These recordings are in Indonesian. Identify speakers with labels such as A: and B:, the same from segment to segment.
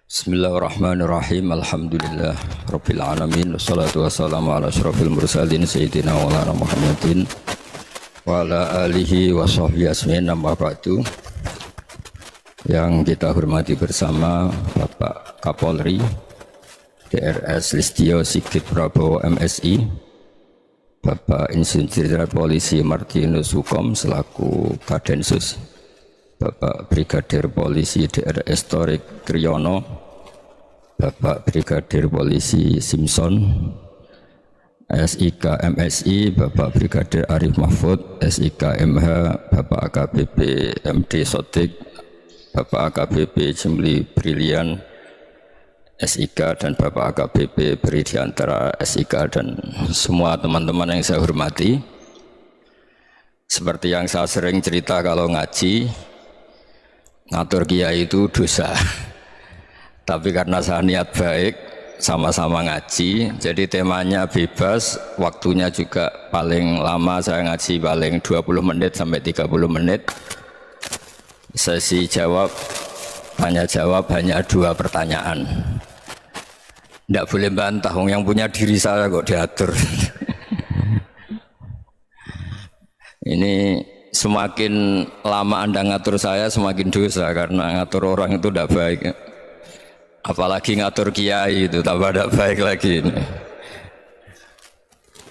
A: Bismillahirrahmanirrahim. Alhamdulillah Rabbil alamin. Wassalatu wassalamu ala asyrafil mursalin Sayyidina wa ala Muhammadin wa ala alihi wa sahbihi asmin. Amma ba'du. Yang kita hormati bersama Bapak Kapolri DRS Listio Sigit Prabowo MSI, Bapak Insinyur Jenderal Polisi Martinus Hukom selaku Kadensus, Bapak Brigadir Polisi DRS Torik Triyono, Bapak Brigadir Polisi Simpson, SIK MSI, Bapak Brigadir Arif Mahfud, SIK MH, Bapak AKBP MD Sotik, Bapak AKBP Jimli Brilian, SIK, dan Bapak AKBP Beri Diantara SIK, dan semua teman-teman yang saya hormati. Seperti yang saya sering cerita kalau ngaji, ngatur kiai itu dosa. Tapi karena saya niat baik, sama-sama ngaji, jadi temanya bebas, waktunya juga paling lama saya ngaji paling 20 menit sampai 30 menit. Sesi jawab, tanya jawab hanya 2 pertanyaan. Tidak boleh bantah, yang punya diri saya kok diatur. Ini semakin lama Anda ngatur saya semakin dosa, karena ngatur orang itu tidak baik. Apalagi ngatur kiai itu tambah tidak baik lagi ini.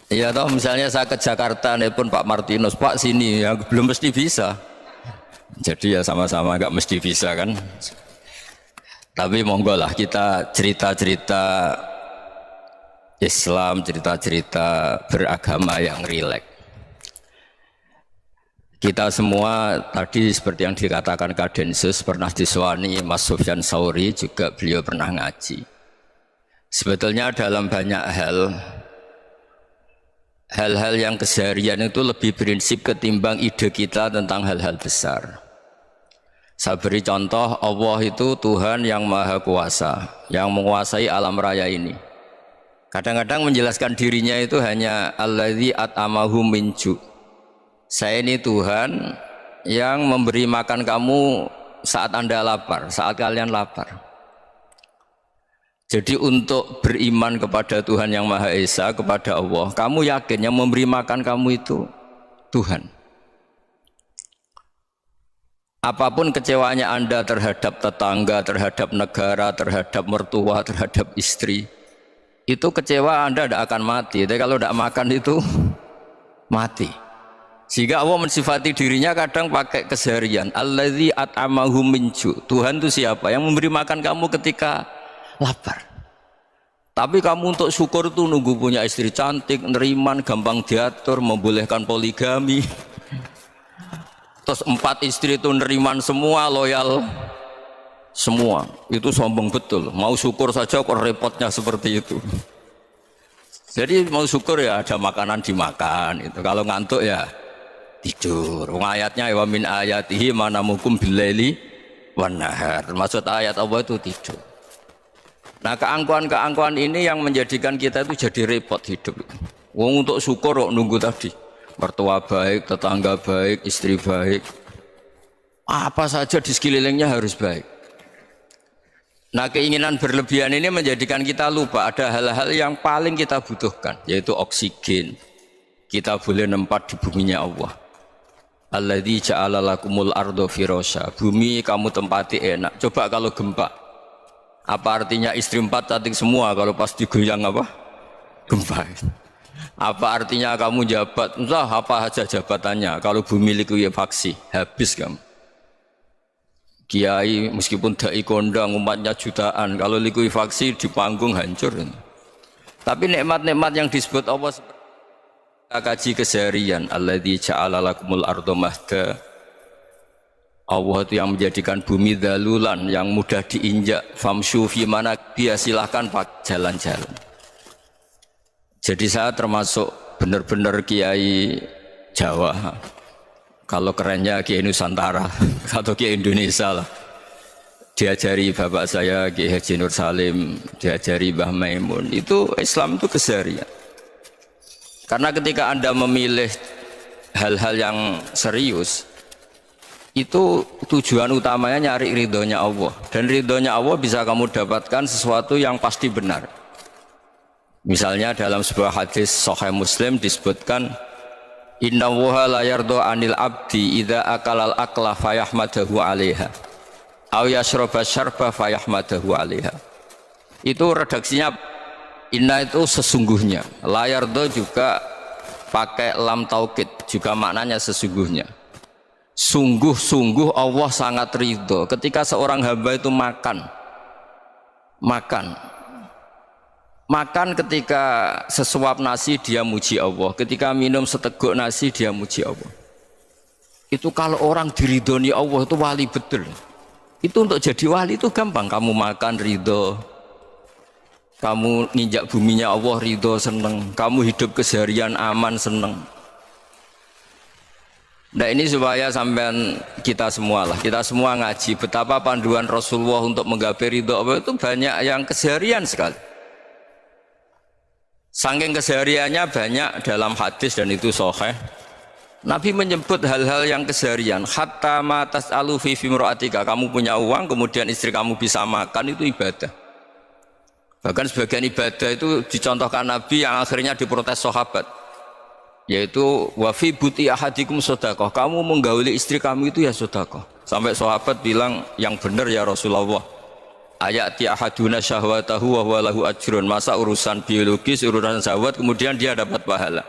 A: Ya toh, misalnya saya ke Jakarta nelpon Pak Martinus, Pak sini, ya belum mesti bisa. Jadi ya sama-sama nggak mesti bisa kan. Tapi monggo lah kita cerita-cerita Islam, cerita-cerita beragama yang rileks. Kita semua tadi seperti yang dikatakan Kadensus pernah diswani Mas Sufyan Sauri, juga beliau pernah ngaji. Sebetulnya dalam banyak hal-hal yang keseharian itu lebih prinsip ketimbang ide kita tentang hal-hal besar. Saya beri contoh, Allah itu Tuhan yang Maha Kuasa, yang menguasai alam raya ini. Kadang-kadang menjelaskan dirinya itu hanya Alladzi at'amahum min ju'. Saya ini Tuhan yang memberi makan kamu saat Anda lapar, saat kalian lapar. Jadi untuk beriman kepada Tuhan yang Maha Esa, kepada Allah, kamu yakin yang memberi makan kamu itu Tuhan. Apapun kecewanya Anda terhadap tetangga, terhadap negara, terhadap mertua, terhadap istri, itu kecewa Anda tidak akan mati. Tapi kalau tidak makan itu mati. Sehingga Allah mensifati dirinya kadang pakai keseharian. Alladzi at'amahum min ju'. Tuhan itu siapa? Yang memberi makan kamu ketika lapar. Tapi kamu untuk syukur itu nunggu punya istri cantik, neriman, gampang diatur, membolehkan poligami. Terus 4 istri itu neriman semua, loyal semua. Itu sombong betul. Mau syukur saja kok repotnya seperti itu. Jadi mau syukur ya ada makanan dimakan. Itu kalau ngantuk ya tidur. Ayatnya wa min ayatihi manamukum billaili wan nahar. Maksud ayat Allah itu tidur. Nah, keangkuhan-keangkuhan ini yang menjadikan kita itu jadi repot hidup. Wong untuk syukur kok nunggu tadi. Mertua baik, tetangga baik, istri baik. Apa saja di sekelilingnya harus baik. Nah, keinginan berlebihan ini menjadikan kita lupa ada hal-hal yang paling kita butuhkan, yaitu oksigen. Kita boleh nempat di buminya Allah. Alladzi ja'ala lakumul ardo firasya. Bumi kamu tempati enak. Coba kalau gempa. Apa artinya istri 4 cantik semua kalau pas digoyang apa? Gempa. Apa artinya kamu jabat? Entah apa saja jabatannya. Kalau bumi likuifaksi, habis kamu. Kiai meskipun dai kondang umatnya jutaan, kalau likuifaksi di panggung hancur. Tapi nikmat-nikmat yang disebut Allah seperti kaji keseharian, alladzi ja'ala lakumul ardo mahda. Allah itu yang menjadikan bumi dalulan, yang mudah diinjak. Famshu fi manakbiha, silahkan pak jalan-jalan. Jadi saya termasuk benar-benar kiai Jawa. Kalau kerennya kiai Nusantara atau kiai Indonesia lah. Diajari bapak saya Kiai Haji Nur Salim, diajari Mbah Maimun. Itu Islam itu keseharian. Karena ketika Anda memilih hal-hal yang serius, itu tujuan utamanya nyari ridhonya Allah, dan ridhonya Allah bisa kamu dapatkan sesuatu yang pasti benar. Misalnya dalam sebuah hadis Sahih Muslim disebutkan, Inna Allaha la yardo anil abdi idza akalal akla fayahmadahu alaiha aw yashroba syarba fayahmadahu alaiha. Itu redaksinya inna itu sesungguhnya, la yardo juga pakai lam taukid, juga maknanya sesungguhnya. Sungguh-sungguh Allah sangat ridho ketika seorang hamba itu makan ketika sesuap nasi dia muji Allah, ketika minum seteguk nasi dia muji Allah. Itu kalau orang diridhoni Allah itu wali betul. Itu untuk jadi wali itu gampang, kamu makan ridho, kamu nginjak buminya Allah ridho seneng, kamu hidup keseharian aman seneng. Nah ini supaya sampean kita semua ngaji betapa panduan Rasulullah untuk menggapai ridho Allah itu banyak yang keseharian sekali. Saking kesehariannya banyak dalam hadis dan itu sahih. Nabi menyebut hal-hal yang keseharian. Hatta ma tas'alu fi fimra'atika, kamu punya uang kemudian istri kamu bisa makan, itu ibadah. Bahkan sebagian ibadah itu dicontohkan Nabi yang akhirnya diprotes sahabat, yaitu wa fi buti ahadikum sedekah, kamu menggauli istri kamu itu ya sedekah. Sampai sahabat bilang, yang benar ya Rasulullah, ayati ahaduna syahwatahu wa huwa lahu ajrun, masa urusan biologis, urusan syahwat kemudian dia dapat pahala.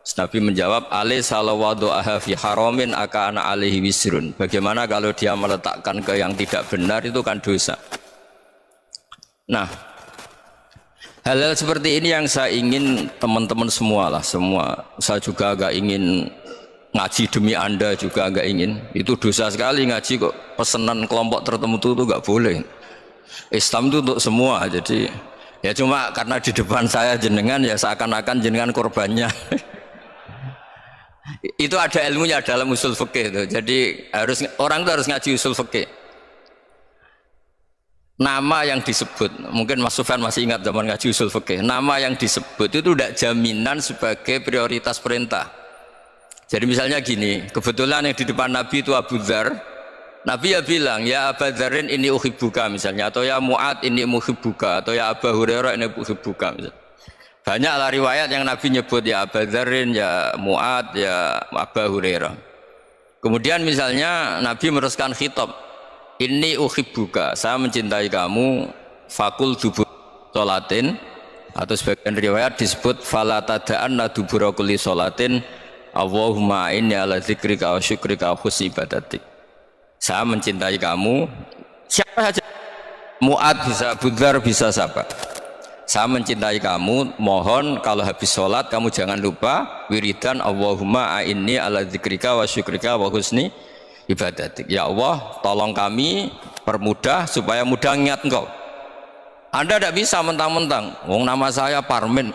A: Nabi menjawab, alaysa lawadhu'aha fi haramin akana alaihi wisrun, bagaimana kalau dia meletakkan ke yang tidak benar, itu kan dosa. Nah, hal-hal seperti ini yang saya ingin teman-teman semua, saya juga agak ingin ngaji demi Anda, juga agak ingin. Itu dosa sekali ngaji kok pesanan kelompok tertentu itu enggak boleh. Islam itu untuk semua, jadi ya cuma karena di depan saya jenengan ya seakan-akan jenengan korbannya. Itu ada ilmunya dalam usul fikih itu. Jadi orang itu harus ngaji usul fikih. Nama yang disebut, mungkin Mas Sufyan masih ingat zaman ngaji usul fikih, nama yang disebut itu tidak jaminan sebagai prioritas perintah. Jadi misalnya gini, kebetulan yang di depan Nabi itu Abu Dzar, Nabi ya bilang, ya Abu Dzarin ini uhibbuka misalnya, atau ya Mu'ad ini muhibbuka, atau ya Abu Hurairah ini uhibbuka misalnya. Banyaklah riwayat yang Nabi nyebut ya Abu Dzarin, ya Mu'ad, ya Abu Hurairah. Kemudian misalnya Nabi meneruskan khitab, ini uhibbuka, saya mencintai kamu, fakul dubur sholatin, atau sebagian riwayat disebut falatada'anna dubura kulli sholatin Allahumma inni ala dzikrika wa syukrika wa husni ibadatik. Saya mencintai kamu, siapa saja, Mu'ad bisa, Budzar bisa, siapa. Saya mencintai kamu, mohon kalau habis sholat kamu jangan lupa wiridan Allahumma a'inni ala dzikrika wa syukrika wa husni ibadatik. Ya Allah, tolong kami permudah supaya mudah ingat engkau. Anda tidak bisa mentang-mentang, wong nama saya Parmin,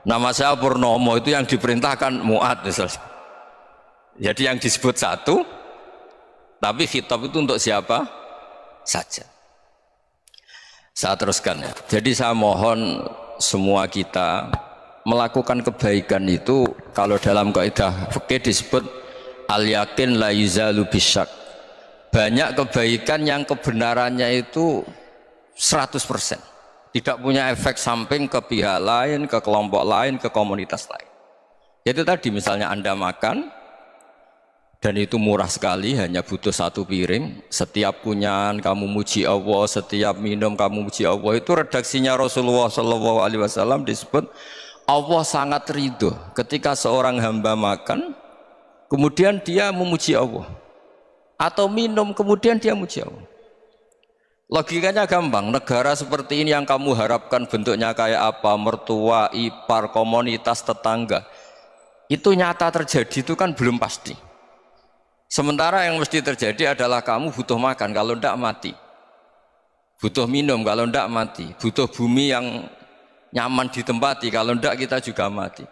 A: nama saya Purnomo, itu yang diperintahkan Mu'ad misalnya. Jadi yang disebut satu, tapi khitab itu untuk siapa saja. Saya teruskan ya. Jadi saya mohon semua kita melakukan kebaikan itu, kalau dalam kaidah fikih disebut al-yakin la yuzalu bisyak. Banyak kebaikan yang kebenarannya itu 100%, tidak punya efek samping ke pihak lain, ke kelompok lain, ke komunitas lain. Itu tadi misalnya Anda makan dan itu murah sekali, hanya butuh satu piring, setiap kunyan kamu muji Allah, setiap minum kamu muji Allah. Itu redaksinya Rasulullah SAW disebut Allah sangat ridho ketika seorang hamba makan kemudian dia memuji Allah, atau minum kemudian dia muji Allah. Logikanya gampang, negara seperti ini yang kamu harapkan bentuknya kayak apa, mertua, ipar, komunitas, tetangga, itu nyata terjadi itu kan belum pasti. Sementara yang mesti terjadi adalah kamu butuh makan, kalau tidak mati, butuh minum, kalau tidak mati, butuh bumi yang nyaman ditempati, kalau tidak kita juga mati.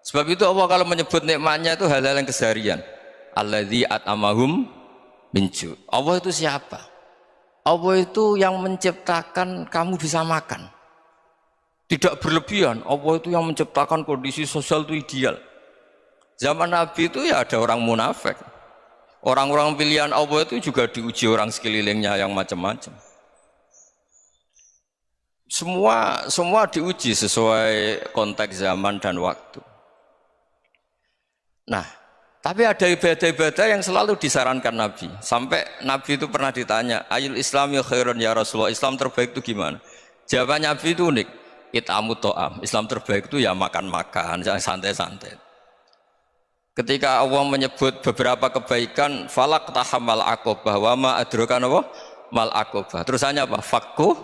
A: Sebab itu Allah kalau menyebut nikmatnya itu hal-hal yang keseharian. Alladzi at'amahum min ju'. Allah itu siapa? Allah itu yang menciptakan kamu bisa makan, tidak berlebihan. Allah itu yang menciptakan kondisi sosial itu ideal. Zaman Nabi itu ya ada orang munafik, Orang-orang pilihan Allah itu juga diuji orang sekelilingnya yang macam-macam. Semua diuji sesuai konteks zaman dan waktu. Nah, tapi ada ibadah-ibadah yang selalu disarankan Nabi. Sampai Nabi itu pernah ditanya, ayul islami khairun ya Rasulullah, Islam terbaik itu gimana? Jawaban Nabi itu unik, it'amu to'am. Islam terbaik itu ya makan-makan, jangan santai-santai. Ketika Allah menyebut beberapa kebaikan, falak tahamal aqobah, wa ma adrokan apa? Mal aqobah. Terusannya apa? Fakku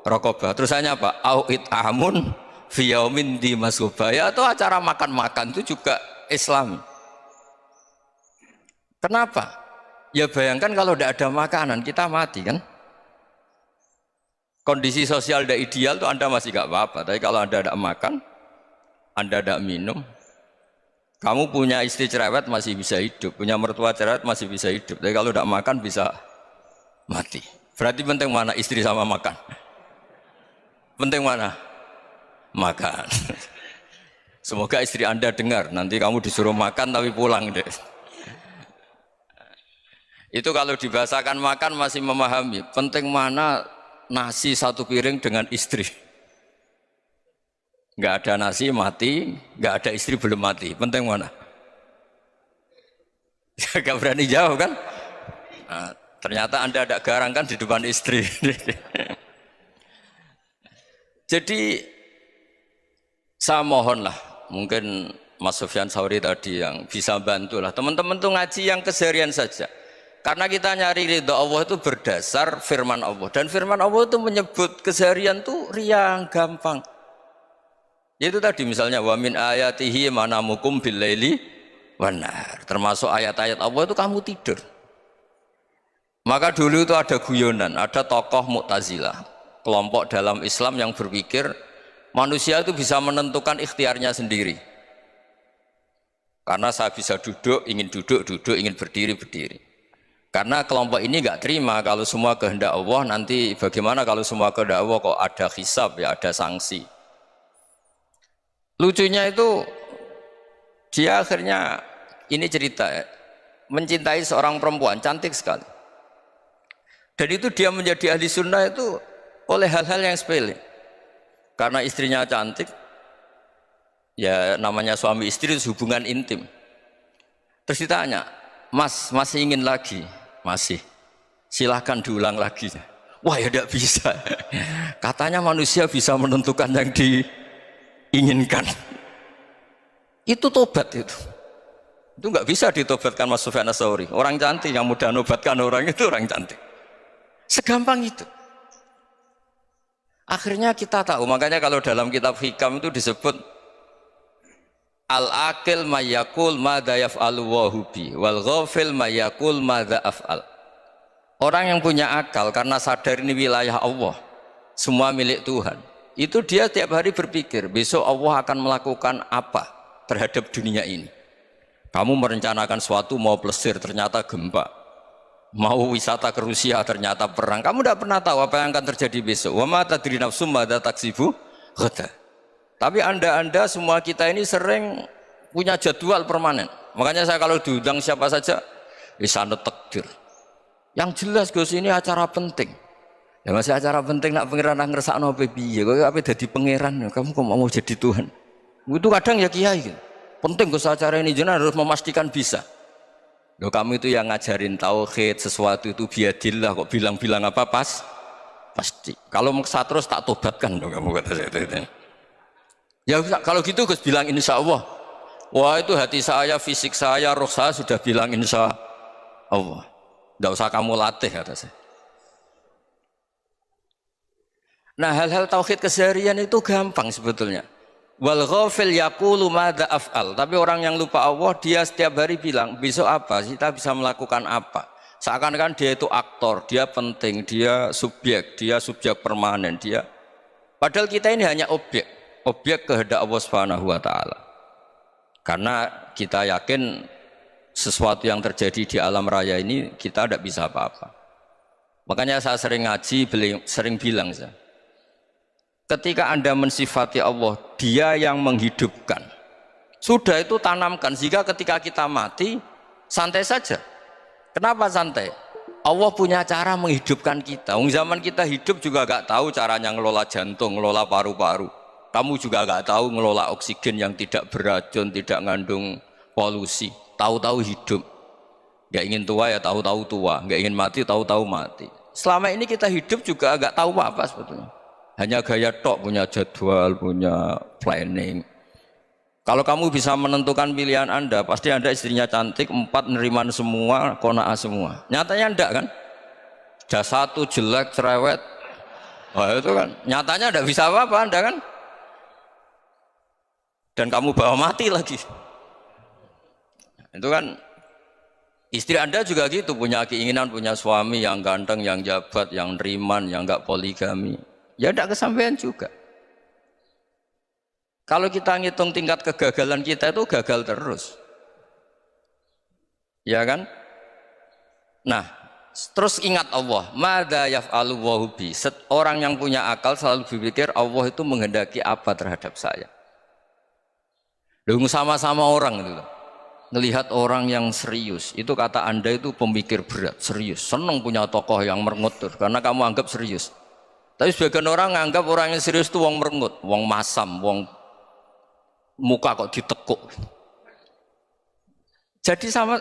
A: rokobah. Terusannya apa? Au it'amun fiyaumin di masubah. Ya itu acara makan-makan itu juga Islam. Kenapa? Ya bayangkan kalau tidak ada makanan, kita mati kan? Kondisi sosial tidak ideal itu Anda masih gak apa-apa. Tapi kalau Anda tidak makan, Anda tidak minum, kamu punya istri cerewet masih bisa hidup, punya mertua cerewet masih bisa hidup. Tapi kalau tidak makan bisa mati. Berarti penting mana istri sama makan? Penting mana? Makan. Semoga istri Anda dengar, nanti kamu disuruh makan tapi pulang deh. Itu kalau dibahasakan makan masih memahami. Penting mana nasi satu piring dengan istri. Nggak ada nasi mati, nggak ada istri belum mati. Penting mana? Gak berani jawab kan? Nah, ternyata Anda ada garang kan di depan istri. Jadi saya mohonlah, mungkin Mas Sufyan Sauri tadi yang bisa bantulah. Teman-teman tuh ngaji yang keseharian saja. Karena kita nyari ridha Allah itu berdasar firman Allah. Dan firman Allah itu menyebut keseharian tuh riang, gampang. Itu tadi misalnya wa min ayatihi manamukum billaili wanar. Termasuk ayat-ayat Allah itu kamu tidur. Maka dulu itu ada guyonan, ada tokoh Mu'tazilah, kelompok dalam Islam yang berpikir manusia itu bisa menentukan ikhtiarnya sendiri. Karena saya bisa duduk, duduk, ingin berdiri, berdiri. Karena kelompok ini nggak terima kalau semua kehendak Allah, nanti bagaimana kalau semua kehendak Allah kok ada hisab, ya ada sanksi. Lucunya itu dia akhirnya ini cerita ya, mencintai seorang perempuan cantik sekali. Dan itu dia menjadi ahli sunnah itu oleh hal-hal yang sepele. Karena istrinya cantik, ya namanya suami istri itu hubungan intim. Terus ditanya, Mas masih ingin lagi? Masih. Silahkan diulang lagi. Wah ya tidak bisa. Katanya manusia bisa menentukan yang diinginkan. Itu tobat itu. Itu nggak bisa ditobatkan Mas Sufyan Ats-Tsauri. Orang cantik yang mudah nobatkan orang itu orang cantik. Segampang itu. Akhirnya kita tahu, makanya kalau dalam kitab Hikam itu disebut al-aqil mayyakul madza yaf'alu wa hubi wal ghafil mayyakul madza af'al. Orang yang punya akal karena sadar ini wilayah Allah, semua milik Tuhan. Itu dia tiap hari berpikir, besok Allah akan melakukan apa terhadap dunia ini. Kamu merencanakan suatu mau plesir ternyata gempa. Mau wisata ke Rusia ternyata perang. Kamu tidak pernah tahu apa yang akan terjadi besok. Wa ma tadri nafsum madza taksibu ghadan. Tapi anda semua kita ini sering punya jadwal permanen. Makanya saya kalau diundang siapa saja bisa takdir. Yang jelas Gus ini acara penting. Ya masih acara penting nak pangeran nang ngersakno piye. Kok ape dadi pangeran kamu kok mau jadi Tuhan. Itu kadang ya kiai gitu. Penting Gus acara ini jenengan harus memastikan bisa. Loh kamu itu yang ngajarin tauhid, sesuatu itu biadillah kok bilang-bilang apa pasti. Kalau maksa terus tak tobatkan loh kamu kata saya itu. Ya kalau gitu Gus bilang insya Allah. Wah itu hati saya, fisik saya, roh saya sudah bilang insya Allah. Tidak usah kamu latih kata saya. Nah hal-hal tauhid keseharian itu gampang sebetulnya. Wal ghafil yaqulu madza af'al. Tapi orang yang lupa Allah dia setiap hari bilang besok apa? Kita bisa melakukan apa? Seakan-akan dia itu aktor, dia penting, dia subjek permanen, dia. Padahal kita ini hanya objek kehendak Allah Subhanahu wa taala. Karena kita yakin sesuatu yang terjadi di alam raya ini kita tidak bisa apa-apa. Makanya saya sering ngaji, sering bilang saya. Ketika Anda mensifati Allah, dia yang menghidupkan. Sudah itu tanamkan, sehingga ketika kita mati, santai saja. Kenapa santai? Allah punya cara menghidupkan kita. Zaman kita hidup juga gak tahu caranya ngelola jantung, ngelola paru-paru. Kamu juga gak tahu ngelola oksigen yang tidak beracun, tidak ngandung polusi. Tahu-tahu hidup. Gak ingin tua ya tahu-tahu tua, gak ingin mati tahu-tahu mati. Selama ini kita hidup juga gak tahu apa sebetulnya. Hanya gaya tok, punya jadwal, punya planning. Kalau kamu bisa menentukan pilihan Anda, pasti Anda istrinya cantik, 4 neriman semua, kona'ah semua. Nyatanya enggak kan? Sudah 1 jelek, cerewet. Wah itu kan, nyatanya enggak bisa apa-apa Anda kan? Dan kamu bawa mati lagi. Itu kan, istri Anda juga gitu, punya keinginan, punya suami yang ganteng, yang jabat, yang neriman, yang enggak poligami. Ya enggak kesampaian juga. Kalau kita ngitung tingkat kegagalan kita itu gagal terus. Ya kan? Nah, terus ingat Allah, madza yaf'alu wa bi. Orang yang punya akal selalu berpikir Allah itu menghendaki apa terhadap saya. Loh, sama-sama orang itu. Melihat orang yang serius, itu kata Anda itu pemikir berat, serius. Senang punya tokoh yang merengut karena kamu anggap serius. Tapi sebagian orang anggap orang yang serius itu wong merengut, wong masam, wong muka kok ditekuk. Jadi sama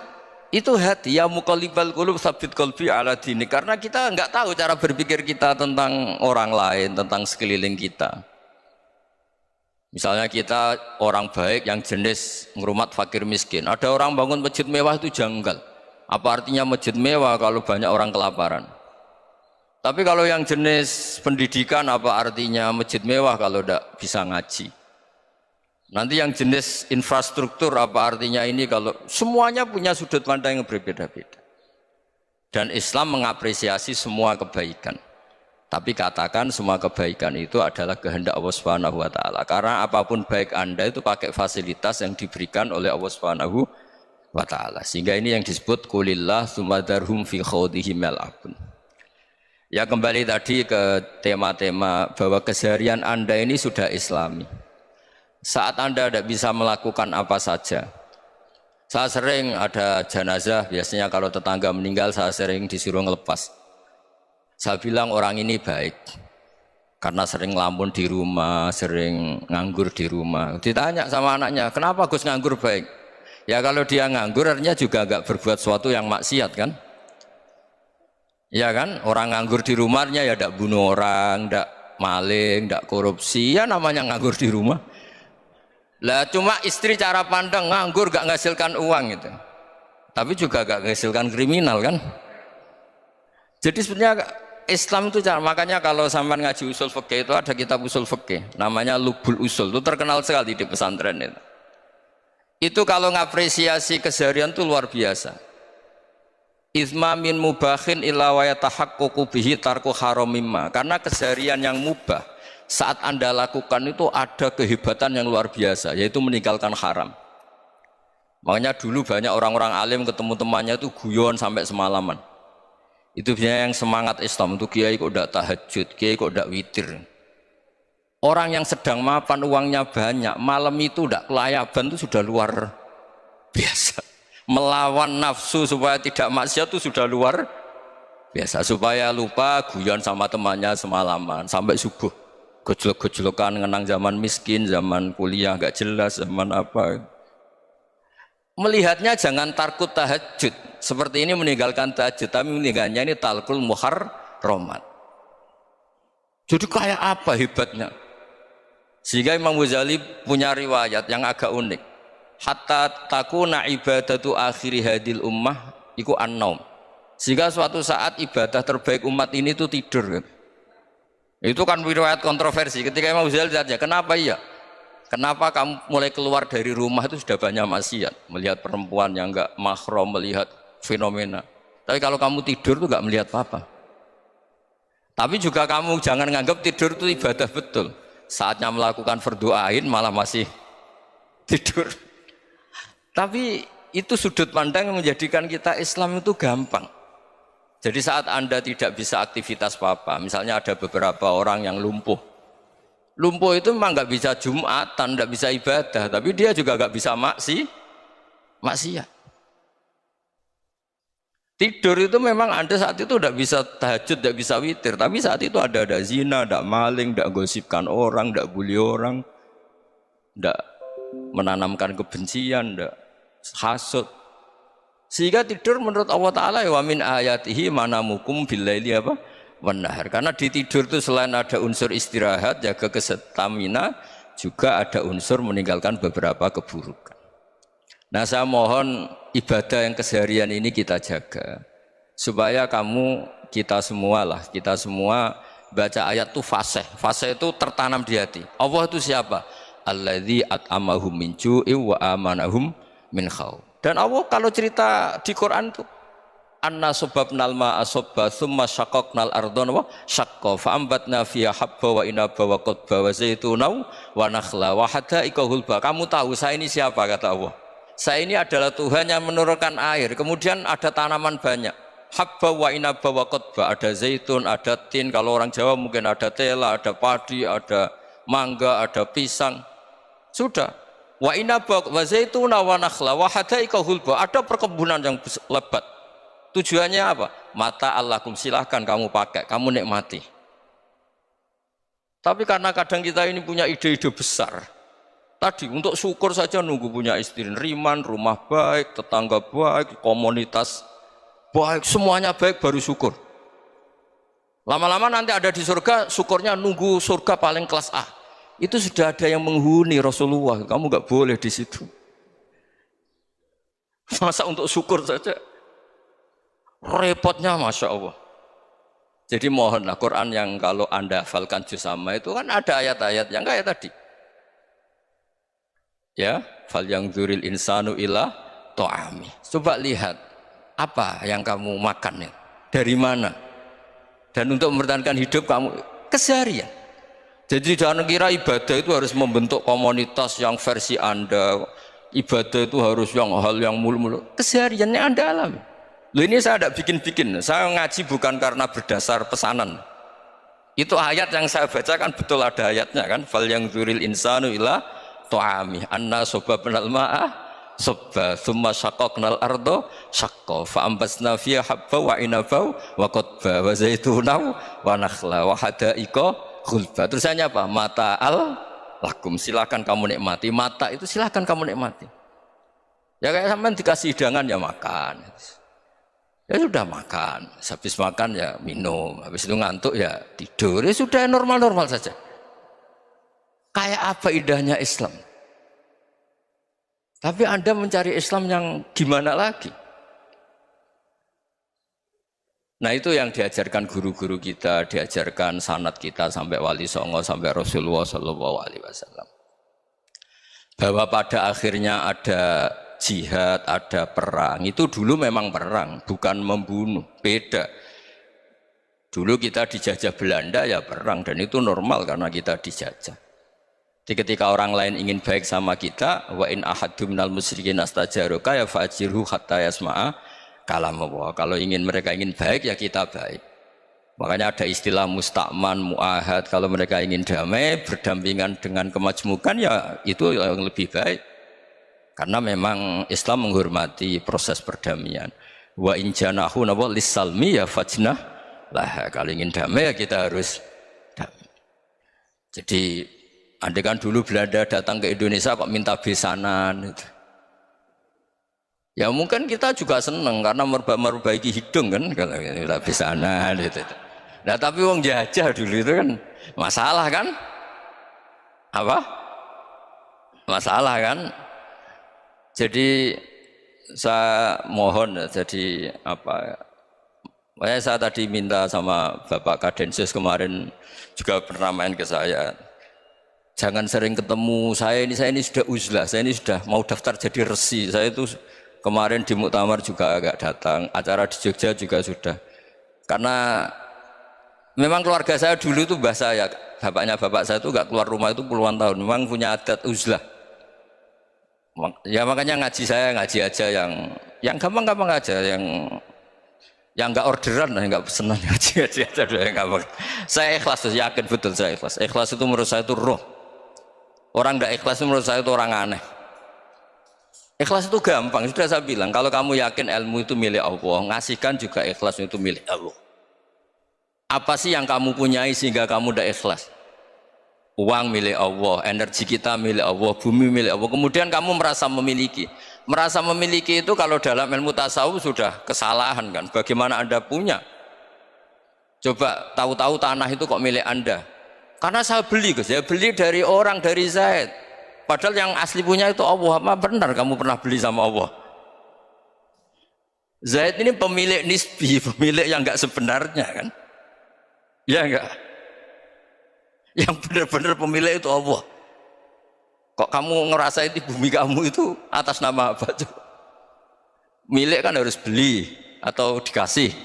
A: itu hati ya muqallibal qulub tsabit qalbi ala dini, karena kita enggak tahu cara berpikir kita tentang orang lain, tentang sekeliling kita. Misalnya kita orang baik yang jenis ngrumat fakir miskin, ada orang bangun masjid mewah itu janggal. Apa artinya masjid mewah kalau banyak orang kelaparan? Tapi kalau yang jenis pendidikan, apa artinya masjid mewah kalau enggak bisa ngaji? Nanti yang jenis infrastruktur, apa artinya ini kalau semuanya punya sudut pandang yang berbeda-beda. Dan Islam mengapresiasi semua kebaikan. Tapi katakan semua kebaikan itu adalah kehendak Allah Subhanahu wa taala. Karena apapun baik Anda itu pakai fasilitas yang diberikan oleh Allah Subhanahu wa taala. Sehingga ini yang disebut qulillah tsumma dzarhum fi khawdihim yal'abun. Ya kembali tadi ke tema-tema bahwa keseharian Anda ini sudah Islami. Saat Anda tidak bisa melakukan apa saja. Saya sering ada jenazah, biasanya kalau tetangga meninggal saya sering disuruh ngelepas. Saya bilang orang ini baik karena sering ngelamun di rumah, sering nganggur di rumah. Ditanya sama anaknya, kenapa Gus nganggur baik? Ya kalau dia nganggur artinya juga agak berbuat sesuatu yang maksiat kan? Ya kan, orang nganggur di rumahnya ya tidak bunuh orang, tidak maling, tidak korupsi, ya namanya nganggur di rumah. Lah cuma istri cara pandang nganggur gak menghasilkan uang gitu. Tapi juga gak menghasilkan kriminal kan. Jadi sebenarnya Islam itu makanya kalau sampai ngaji usul fikih itu ada kitab usul fikih namanya Lubul Usul, itu terkenal sekali di pesantren itu. Itu kalau ngapresiasi keseharian itu luar biasa. Izma min mubahin illa wa yatahaqqaqu bihi tarku haramimma. Karena keseharian yang mubah saat Anda lakukan itu ada kehebatan yang luar biasa, yaitu meninggalkan haram. Makanya dulu banyak orang-orang alim ketemu temannya itu guyon sampai semalaman. Itu biasanya yang semangat Islam, itu kiai kok tidak tahajud, kiai kok tidak witir. Orang yang sedang mapan uangnya banyak, malam itu tidak kelayaban itu sudah luar biasa. Melawan nafsu supaya tidak maksiat itu sudah luar biasa. Supaya lupa guyon sama temannya semalaman sampai subuh. Gejolok-gejolokan ngenang zaman miskin, zaman kuliah gak jelas, zaman apa. Melihatnya jangan tarkut tahajud. Seperti ini meninggalkan tahajud, tapi meninggalnya ini talkul muharramat. Jadi kayak apa hebatnya? Sehingga Imam Ghazali punya riwayat yang agak unik. Hatta takuna ibadatu akhiri hadil ummah iku an-naum. Sehingga suatu saat ibadah terbaik umat ini itu tidur. Itu kan riwayat kontroversi. Ketika Imam Ghazali ditanya, kenapa iya? Kenapa kamu mulai keluar dari rumah itu sudah banyak maksiat? Melihat perempuan yang enggak mahram, melihat fenomena. Tapi kalau kamu tidur itu enggak melihat apa-apa. Tapi juga kamu jangan nganggap tidur itu ibadah betul. Saatnya melakukan fardhu ain malah masih tidur. Tapi itu sudut pandang yang menjadikan kita Islam itu gampang. Jadi saat Anda tidak bisa aktivitas apa-apa, misalnya ada beberapa orang yang lumpuh. Lumpuh itu memang nggak bisa Jumatan, nggak bisa ibadah, tapi dia juga nggak bisa maksiat. Tidur itu memang Anda saat itu tidak bisa tahajud, tidak bisa witir, tapi saat itu ada zina, ada maling, tidak gosipkan orang, tidak bully orang, tidak menanamkan kebencian, tidak hasud. Sehingga tidur menurut Allah Ta'ala wa min ayatihi manamukum billaili apa? Wan-nahar. Karena di tidur itu selain ada unsur istirahat, jaga kestamina, juga ada unsur meninggalkan beberapa keburukan. Nah saya mohon ibadah yang keseharian ini kita jaga supaya kita semua baca ayat itu fasih itu tertanam di hati. Allah itu siapa? Alladzi at'amahum min ju'i wa amanahum min khauf. Dan Allah kalau cerita di Quran itu anna sababnal ma'a sabba thumma syaqaqnal ardha wa syaqqa fa ambatna fiha habba wa inaba wa qadba wa zaituna wa nakhla wa hadaika hulba. Kamu tahu saya ini siapa, kata Allah. Saya ini adalah Tuhan yang menurunkan air, kemudian ada tanaman banyak. Habba wa inaba wa qadba, ada zaitun, ada tin, kalau orang Jawa mungkin ada tela, ada padi, ada mangga, ada pisang. Sudah. Wa inaba wa zaituna wa nakhla wa hadaika hulba, ada perkebunan yang lebat. Tujuannya apa? Mata Allahkum, silahkan kamu pakai, kamu nikmati. Tapi karena kadang kita ini punya ide-ide besar. Tadi untuk syukur saja nunggu punya istri riman, rumah baik, tetangga baik, komunitas baik, semuanya baik baru syukur. Lama-lama nanti ada di surga, syukurnya nunggu surga paling kelas A. Itu sudah ada yang menghuni Rasulullah, kamu nggak boleh di situ. Masa untuk syukur saja? Repotnya Masya Allah. Jadi mohonlah Quran yang kalau Anda hafalkan juz amma itu kan ada ayat-ayat yang kayak tadi. Ya, fal yang dzuril insanu ila ta'ami. Coba lihat apa yang kamu makan ya, dari mana, dan untuk mempertahankan hidup kamu keseharian. Jadi jangan kira ibadah itu harus membentuk komunitas yang versi Anda, ibadah itu harus yang hal yang mulu-mulu. Kesehariannya Anda alami. Loh, ini saya tidak bikin-bikin, saya ngaji bukan karena berdasar pesanan. Itu ayat yang saya bacakan betul ada ayatnya kan, fal yang dzuril insanu ila ta'ami anna sababnal ma'a sabba thumma syaqaqnal arda syaqqa fa ambasna fiha habba wa inaba wa qadba wa zaituna wa nakhla wa hadaika khulba. Terusannya apa? Mata'al lakum, silakan kamu nikmati. Mata itu silakan kamu nikmati. Ya kayak sampean dikasih hidangan ya makan. Ya sudah makan, habis makan ya minum, habis itu ngantuk ya tidur. Ya sudah normal-normal saja. Kayak apa indahnya Islam. Tapi Anda mencari Islam yang gimana lagi? Nah itu yang diajarkan guru-guru kita, diajarkan sanad kita sampai Wali Songo, sampai Rasulullah SAW. Bahwa pada akhirnya ada jihad, ada perang. Itu dulu memang perang, bukan membunuh, beda. Dulu kita dijajah Belanda ya perang, dan itu normal karena kita dijajah. Jadi ketika orang lain ingin baik sama kita, wa in ahadum minal musyrikin astajaruka ya fajirhu hatta yasma'a kalam Allah. Kalau mereka ingin baik ya kita baik. Makanya ada istilah musta'man, mu'ahad. Kalau mereka ingin damai, berdampingan dengan kemajmukan ya itu yang lebih baik. Karena memang Islam menghormati proses perdamaian. Wa in janahu nawa lisalmi ya fajnah lah. Kalau ingin damai ya kita harus damai. Jadi andai kan dulu Belanda datang ke Indonesia kok minta besanan gitu. Ya mungkin kita juga seneng karena memperbaiki hidung kan kalau minta besanan gitu. Nah tapi wong jajah dulu itu kan masalah kan? Apa? Masalah kan? Jadi saya mohon jadi apa? Makanya saya tadi minta sama Bapak Kadensus kemarin juga pernah main ke saya. Jangan sering ketemu, saya ini sudah uzlah, saya ini sudah mau daftar jadi resi. Saya itu kemarin di Muktamar juga agak datang, acara di Jogja juga sudah. Karena memang keluarga saya dulu itu mbah saya, bapaknya bapak saya itu gak keluar rumah itu puluhan tahun, memang punya adat uzlah. Ya makanya ngaji saya ngaji aja yang gampang-gampang aja, yang nggak orderan, yang nggak pesenan ngaji aja dulu yang gampang. Saya ikhlas, yakin betul saya ikhlas. Ikhlas itu menurut saya itu roh. Orang tidak ikhlas menurut saya itu orang aneh. Ikhlas itu gampang, sudah saya bilang. Kalau kamu yakin ilmu itu milik Allah, ngasihkan juga ikhlas itu milik Allah. Apa sih yang kamu punyai sehingga kamu tidak ikhlas? Uang milik Allah, energi kita milik Allah, bumi milik Allah. Kemudian kamu merasa memiliki. Merasa memiliki itu kalau dalam ilmu tasawuf sudah kesalahan kan. Bagaimana Anda punya? Coba tahu-tahu tanah itu kok milik Anda. Karena saya beli, saya beli dari orang, dari Zaid. Padahal yang asli punya itu Allah. Apa benar kamu pernah beli sama Allah? Zaid ini pemilik nisbi, pemilik yang enggak sebenarnya kan? Ya enggak? Yang benar-benar pemilik itu Allah. Kok kamu ngerasa itu bumi kamu itu atas nama apa tuh? Milik kan harus beli atau dikasih.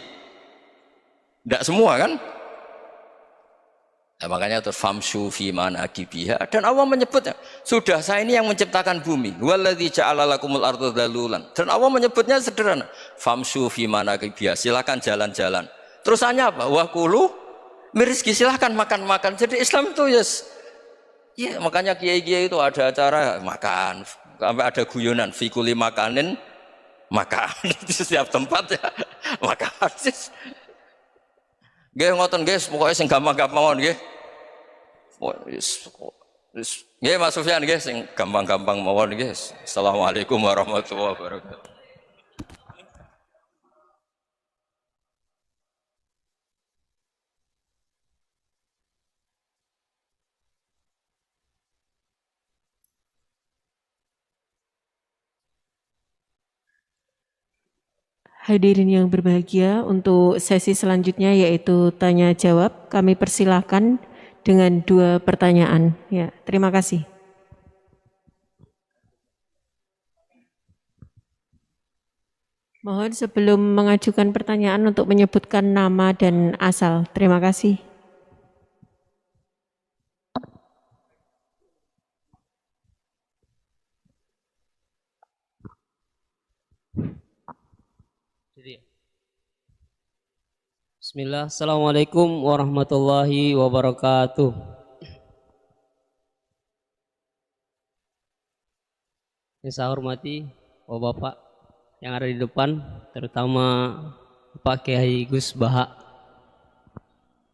A: Tidak semua kan? Nah, makanya terus famshu fi manakibiha, dan Allah menyebutnya, sudah saya ini yang menciptakan bumi. Waladzi ja'ala lakumul arda dhalulan. Dan Allah menyebutnya sederhana, famshu fi manakibiha, silakan jalan-jalan. Terusannya apa? Wa kulu mirizki, silahkan makan-makan. Jadi Islam itu ya makanya kiai-kiai itu ada acara makan, sampai ada guyonan fikuli makanin makan di setiap tempat ya makan. Nggih ngoten guys, pokoknya sing gampang-gampang mawon nggih. Nggih Mas Sufyan nggih sing gampang-gampang mawon nggih. Assalamualaikum warahmatullahi wabarakatuh.
B: Hadirin yang berbahagia, untuk sesi selanjutnya yaitu tanya jawab, kami persilahkan dengan 2 pertanyaan. Ya, terima kasih. Mohon sebelum mengajukan pertanyaan untuk menyebutkan nama dan asal. Terima kasih.
C: Bismillah, Assalamualaikum warahmatullahi wabarakatuh. Yang saya hormati Bapak yang ada di depan, terutama Pak Kiai Gus Baha.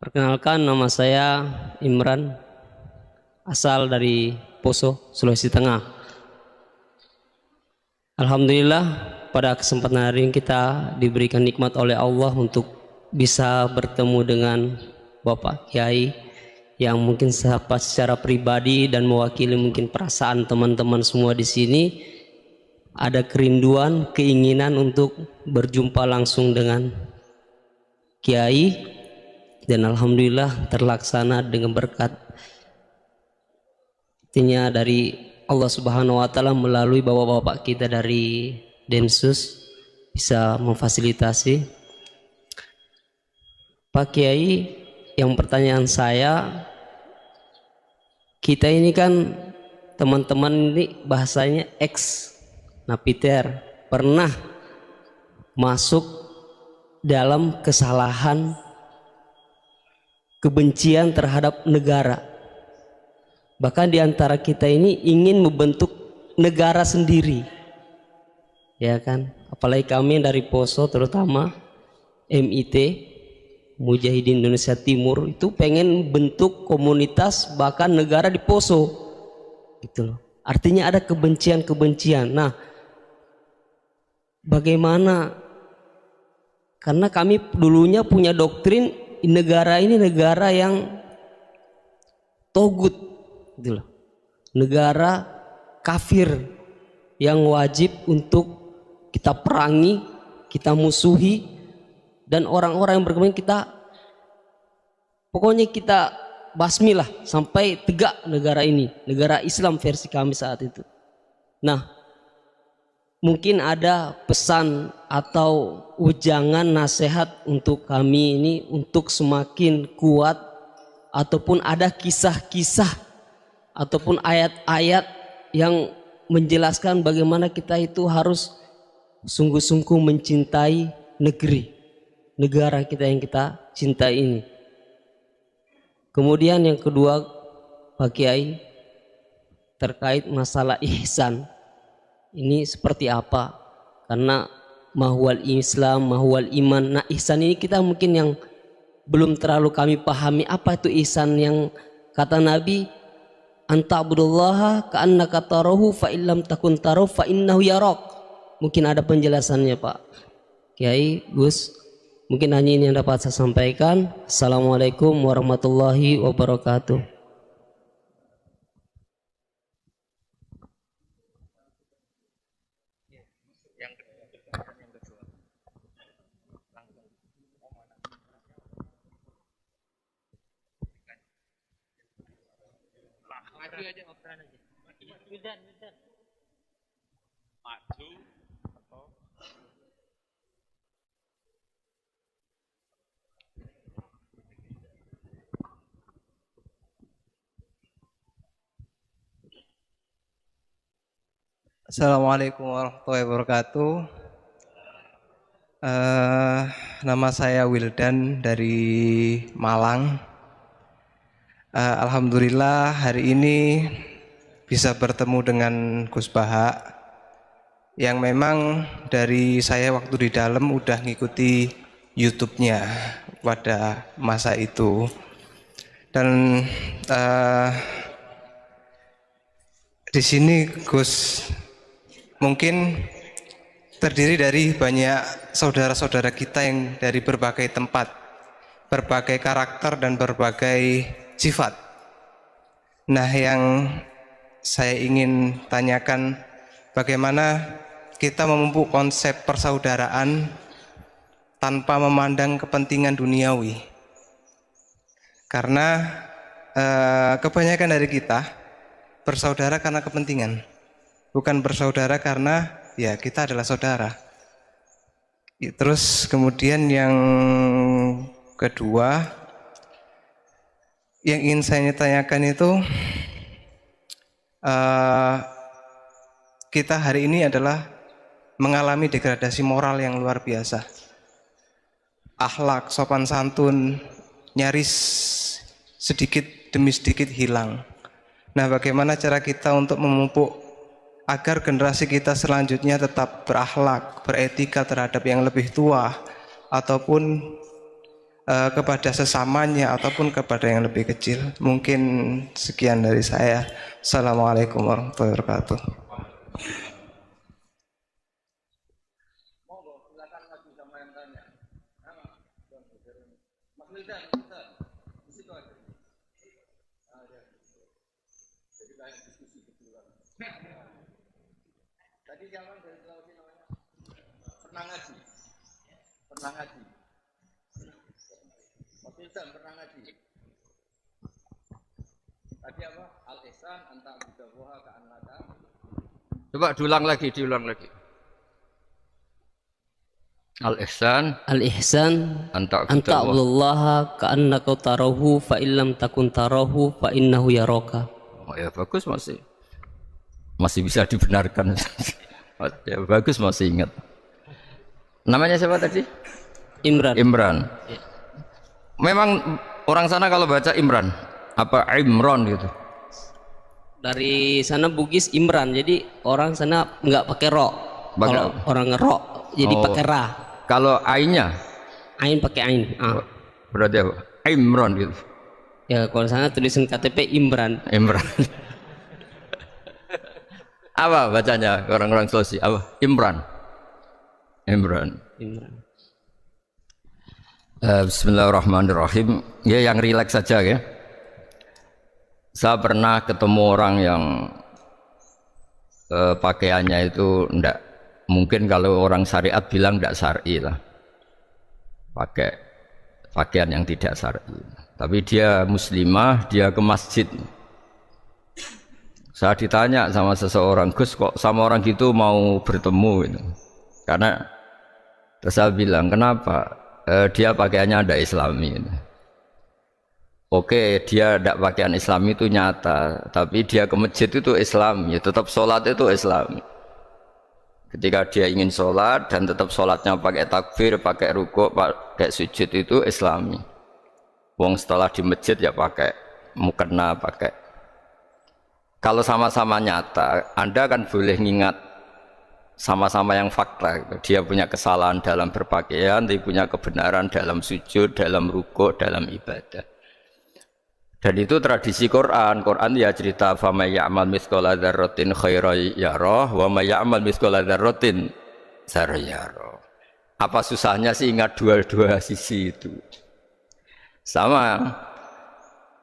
C: Perkenalkan, nama saya Imran, asal dari Poso, Sulawesi Tengah. Alhamdulillah, pada kesempatan hari ini kita diberikan nikmat oleh Allah untuk bisa bertemu dengan Bapak Kiai yang mungkin secara pribadi dan mewakili mungkin perasaan teman-teman semua di sini, ada kerinduan, keinginan untuk berjumpa langsung dengan Kiai, dan alhamdulillah terlaksana dengan berkat dari Allah Subhanahu wa taala melalui bapak-bapak kita dari Densus bisa memfasilitasi. Pak Kiai, yang pertanyaan saya, kita ini kan teman-teman ini bahasanya ex napiter, pernah masuk dalam kesalahan kebencian terhadap negara. Bahkan di antara kita ini ingin membentuk negara sendiri, ya kan? Apalagi kami dari Poso, terutama MIT, Mujahidin Indonesia Timur, itu pengen bentuk komunitas bahkan negara di Poso, gitu loh. Artinya ada kebencian-kebencian. Nah, bagaimana? Karena kami dulunya punya doktrin negara ini negara yang togut, gitu loh. Negara kafir yang wajib untuk kita perangi, kita musuhi. Dan orang-orang yang berkembang pokoknya kita basmilah sampai tegak negara ini, negara Islam versi kami saat itu. Nah, mungkin ada pesan atau ujangan nasihat untuk kami ini untuk semakin kuat, ataupun ada kisah-kisah ataupun ayat-ayat yang menjelaskan bagaimana kita itu harus sungguh-sungguh mencintai negara kita yang kita cintai ini. Kemudian yang kedua, Pak Kiai, terkait masalah ihsan. ini seperti apa, karena mahwal Islam, mahwal iman. Nah ihsan ini kita mungkin yang belum terlalu kami pahami, apa itu ihsan yang kata Nabi anta'budullaha ka'annaka tarahu fa illam takun tarahu fa innahu yarak. Mungkin ada penjelasannya Pak Kiai, Gus. Mungkin hanya ini yang dapat saya sampaikan. Assalamualaikum warahmatullahi wabarakatuh.
D: Assalamualaikum warahmatullahi wabarakatuh. Nama saya Wildan dari Malang. Alhamdulillah hari ini bisa bertemu dengan Gus Baha yang memang dari saya waktu di dalam udah ngikuti YouTube-nya pada masa itu. Dan di sini Gus mungkin terdiri dari banyak saudara-saudara kita yang dari berbagai tempat, berbagai karakter dan berbagai sifat. Nah, yang saya ingin tanyakan, bagaimana kita memupuk konsep persaudaraan tanpa memandang kepentingan duniawi. Karena kebanyakan dari kita bersaudara karena kepentingan, bukan bersaudara karena ya kita adalah saudara. Terus kemudian yang kedua yang ingin saya tanyakan itu, kita hari ini adalah mengalami degradasi moral yang luar biasa. Akhlak, sopan santun nyaris sedikit demi sedikit hilang. Nah, bagaimana cara kita untuk memupuk agar generasi kita selanjutnya tetap berakhlak, beretika terhadap yang lebih tua, ataupun kepada sesamanya, ataupun kepada yang lebih kecil. Mungkin sekian dari saya. Assalamualaikum warahmatullahi wabarakatuh.
A: Tadi siapa dari Sulawesi namanya? Pernah ngaji. Pernah ngaji. Mas Wildan pernah ngaji. Tadi apa? Al-ihsan anta bidawaha ka'annaka. Coba diulang lagi. Al-ihsan anta
C: Allaha ka'annaka tarahu fa illam takun tarahu fa innahu yaraka.
A: Oh ya bagus, masih bisa dibenarkan. Ya bagus, masih ingat. Namanya siapa tadi? Imran.
C: Ya.
A: Memang orang sana kalau baca Imran apa Imron gitu.
C: Dari sana Bugis Imran, jadi orang sana nggak pakai ro. Kalau orang ngerok jadi pakai ra.
A: Kalau ainnya?
C: Ain pakai ain.
A: Berarti apa? Imron gitu.
C: Ya kalau sana tulisan KTP Imran.
A: Apa bacanya orang-orang Sulawesi? Apa? Imran. Bismillahirrahmanirrahim. Ya yang rileks saja ya. Saya pernah ketemu orang yang pakaiannya itu ndak, mungkin kalau orang syariat bilang ndak syar'i lah, pakai pakaian yang tidak syar'i. Tapi dia muslimah, dia ke masjid. Saya ditanya sama seseorang, Gus kok sama orang gitu mau bertemu gitu. Karena terus saya bilang, kenapa? Dia pakaiannya ada Islami gitu. Oke, dia tidak pakaian Islam itu nyata, tapi dia ke masjid itu Islam, ya tetap sholat itu Islam. Ketika dia ingin sholat dan tetap sholatnya pakai takbir, pakai rukuk, pakai sujud itu Islami. Wong setelah di masjid ya pakai mukena, pakai. Kalau sama-sama nyata, Anda kan boleh ngingat sama-sama yang fakta gitu. Dia punya kesalahan dalam berpakaian, dia punya kebenaran dalam sujud, dalam rukuk, dalam ibadah. Dan itu tradisi Quran. Quran ya cerita famay ya'mal mithqala dzarratin khairan yarah wa may ya'mal mithqala dzarratin syarran yarah. Apa susahnya sih ingat dua-dua sisi itu? Sama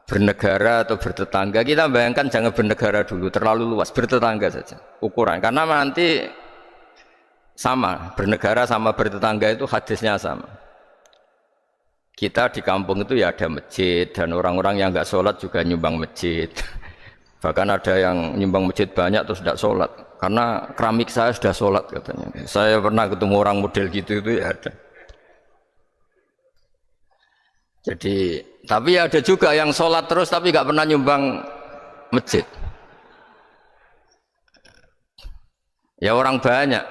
A: bernegara atau bertetangga, kita bayangkan jangan bernegara dulu, terlalu luas, bertetangga saja ukuran. Karena nanti sama, bernegara sama bertetangga itu hadisnya sama. Kita di kampung itu ya ada masjid dan orang-orang yang nggak sholat juga nyumbang masjid. Bahkan ada yang nyumbang masjid banyak terus tidak sholat karena keramik saya sudah sholat katanya. Saya pernah ketemu orang model gitu itu ya ada. Jadi tapi ada juga yang sholat terus tapi nggak pernah nyumbang masjid. Ya orang banyak.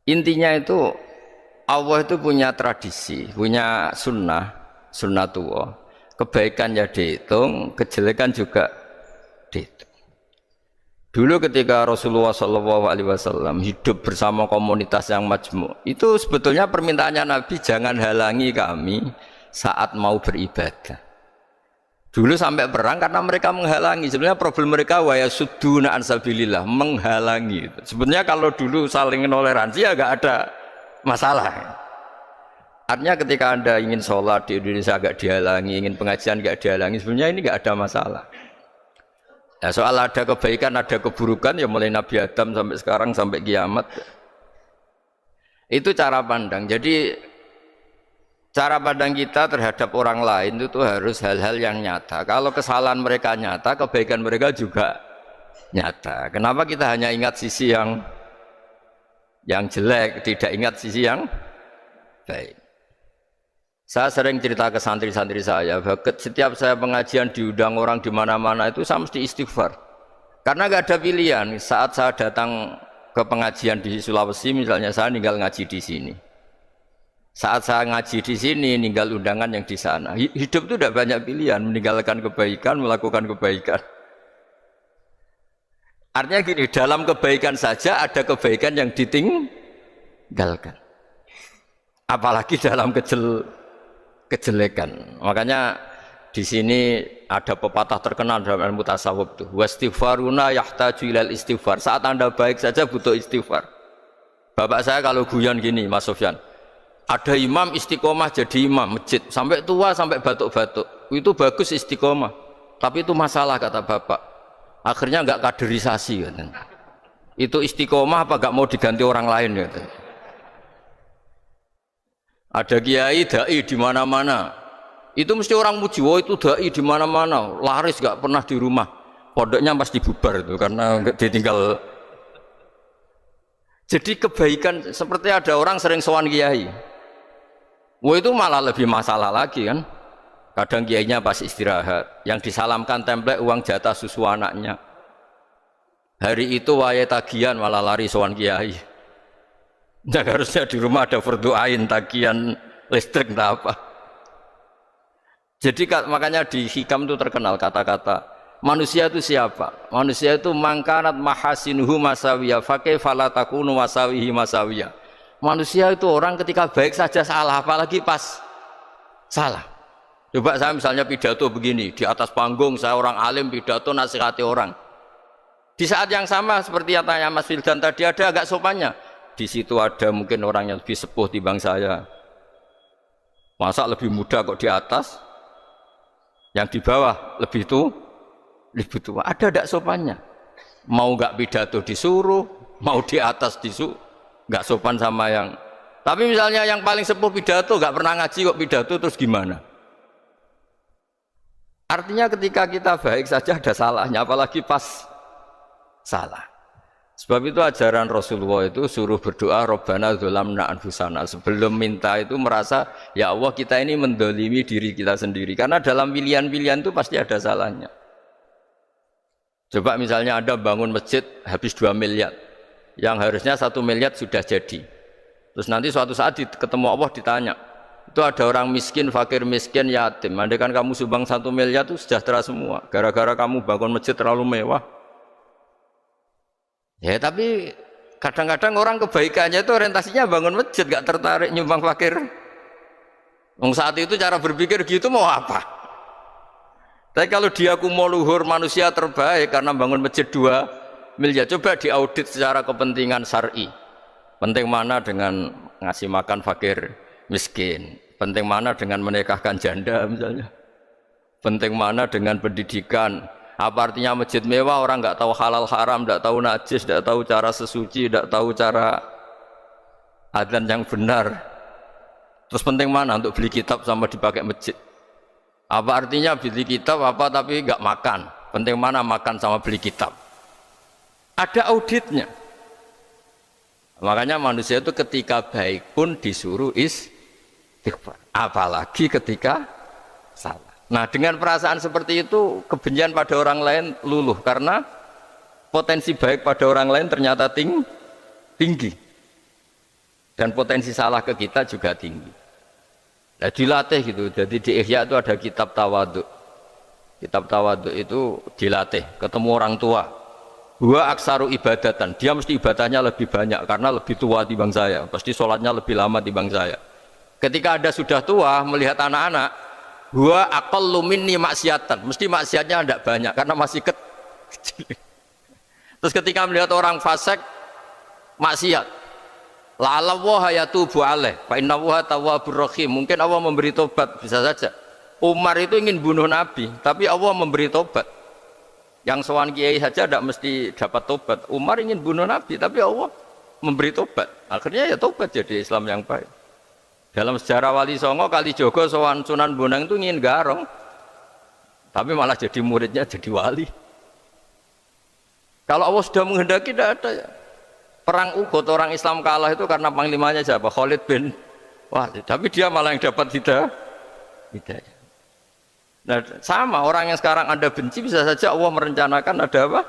A: Intinya itu Allah itu punya tradisi, punya sunnatullah. Kebaikan ya dihitung, kejelekan juga dihitung. Dulu ketika Rasulullah SAW hidup bersama komunitas yang majmu', itu sebetulnya permintaannya Nabi jangan halangi kami saat mau beribadah. Dulu sampai perang karena mereka menghalangi. Sebenarnya problem mereka wa yasudduna an sabilillah, menghalangi. Sebenarnya kalau dulu saling toleransi ya enggak ada masalah. Artinya ketika Anda ingin sholat di Indonesia agak dihalangi, ingin pengajian enggak dihalangi, sebenarnya ini enggak ada masalah. Nah, soal ada kebaikan, ada keburukan ya mulai Nabi Adam sampai sekarang sampai kiamat. Itu cara pandang. Jadi cara pandang kita terhadap orang lain itu harus hal-hal yang nyata. Kalau kesalahan mereka nyata, kebaikan mereka juga nyata. Kenapa kita hanya ingat sisi yang jelek, tidak ingat sisi yang baik? Saya sering cerita ke santri-santri saya, setiap saya pengajian diundang orang di mana-mana itu saya mesti istighfar. Karena nggak ada pilihan. Saat saya datang ke pengajian di Sulawesi, misalnya saya tinggal ngaji di sini. Saat saya ngaji di sini, ninggal undangan yang di sana. Hidup itu tidak banyak pilihan, meninggalkan kebaikan, melakukan kebaikan. Artinya gini, dalam kebaikan saja ada kebaikan yang ditinggalkan. Apalagi dalam kejelekan. Makanya di sini ada pepatah terkenal dalam ilmu tasawuf itu. Wastighfaruna yahtaju ilal istighfar. Saat Anda baik saja butuh istighfar. Bapak saya kalau guyon gini, Mas Sofyan. Ada imam istiqomah jadi imam masjid sampai tua sampai batuk-batuk. Itu bagus istiqomah. Tapi itu masalah kata Bapak. Akhirnya enggak kaderisasi katanya. Itu istiqomah apa enggak mau diganti orang lain katanya. Ada kiai dai di mana-mana. Itu mesti orang muji, oh itu dai di mana-mana, laris enggak pernah di rumah. Pondoknya pasti bubar itu karena ditinggal. Jadi kebaikan seperti ada orang sering sowan kiai. Wah itu malah lebih masalah lagi kan. Kadang kiainya pas istirahat, yang disalamkan template uang jatah susu anaknya. Hari itu waya tagihan malah lari sowan kiai. Nah, harusnya di rumah ada fardu ain, tagihan listrik entah apa. Jadi makanya di hikam itu terkenal kata-kata manusia itu siapa? Manusia itu mangkanat mahasinuhu masawiya fakih falatakunu masawihi masawiya. Manusia itu orang ketika baik saja salah, apalagi pas salah. Coba saya misalnya pidato begini, di atas panggung saya orang alim pidato nasihati orang. Di saat yang sama seperti yang tanya Mas Wildan tadi ada agak sopannya. Di situ ada mungkin orang yang lebih sepuh timbang saya. Masa lebih muda kok di atas? Yang di bawah lebih tua. Ada tidak sopannya? Mau nggak pidato disuruh, mau di atas disuruh. Nggak sopan sama yang. Tapi misalnya yang paling sepuh pidato nggak pernah ngaji kok pidato terus gimana? Artinya ketika kita baik saja ada salahnya, apalagi pas salah. Sebab itu ajaran Rasulullah itu suruh berdoa Rabbana dzolamna anfusana. Sebelum minta itu merasa ya Allah kita ini mendolimi diri kita sendiri. Karena dalam pilihan-pilihan itu pasti ada salahnya. Coba misalnya Anda bangun masjid habis 2 miliar. Yang harusnya 1 miliar sudah jadi. Terus nanti suatu saat ketemu Allah ditanya. Itu ada orang miskin, fakir miskin, yatim. Andai kan kamu sumbang 1 miliar itu sejahtera semua. Gara-gara kamu bangun masjid terlalu mewah. Ya tapi kadang-kadang orang kebaikannya itu orientasinya bangun masjid, gak tertarik nyumbang fakir. Wong saat itu cara berpikir gitu mau apa? Tapi kalau dia mau luhur manusia terbaik karena bangun masjid 2 miliar, coba diaudit secara kepentingan syar'i. Penting mana dengan ngasih makan fakir miskin? Penting mana dengan menikahkan janda misalnya? Penting mana dengan pendidikan? Apa artinya masjid mewah orang nggak tahu halal haram, nggak tahu najis, nggak tahu cara sesuci, nggak tahu cara adzan yang benar. Terus penting mana untuk beli kitab sama dipakai masjid? Apa artinya beli kitab apa tapi nggak makan? Penting mana makan sama beli kitab? Ada auditnya. Makanya manusia itu ketika baik pun disuruh istighfar, apalagi ketika salah. Nah dengan perasaan seperti itu kebencian pada orang lain luluh karena potensi baik pada orang lain ternyata tinggi dan potensi salah ke kita juga tinggi. Nah dilatih gitu. Jadi di Ihya itu ada kitab tawadhu. Kitab tawadhu itu dilatih ketemu orang tua. Huwa aksaru ibadatan, dia mesti ibadahnya lebih banyak karena lebih tua dibanding saya, pasti sholatnya lebih lama dibanding saya. Ketika Anda sudah tua melihat anak-anak, huwa aqallu minni maksiatan, mesti maksiatnya tidak banyak karena masih kecil. Terus ketika melihat orang fasik maksiat, la'allahu yatubu alaih fa innahu tawwabur rahim, mungkin Allah memberi tobat, bisa saja. Umar itu ingin bunuh Nabi, tapi Allah memberi tobat. Yang sowan kiai saja tidak mesti dapat tobat. Umar ingin bunuh Nabi, tapi Allah memberi tobat. Akhirnya ya tobat jadi Islam yang baik. Dalam sejarah Wali Songo, Kalijogo, sowan Sunan Bonang itu ingin garong, tapi malah jadi muridnya jadi wali. Kalau Allah sudah menghendaki tidak ada ya. Perang Uhud orang Islam kalah itu karena panglimanya siapa? Khalid bin Walid. Tapi dia malah yang dapat hidayah. Nah, sama orang yang sekarang Anda benci bisa saja Allah merencanakan ada apa?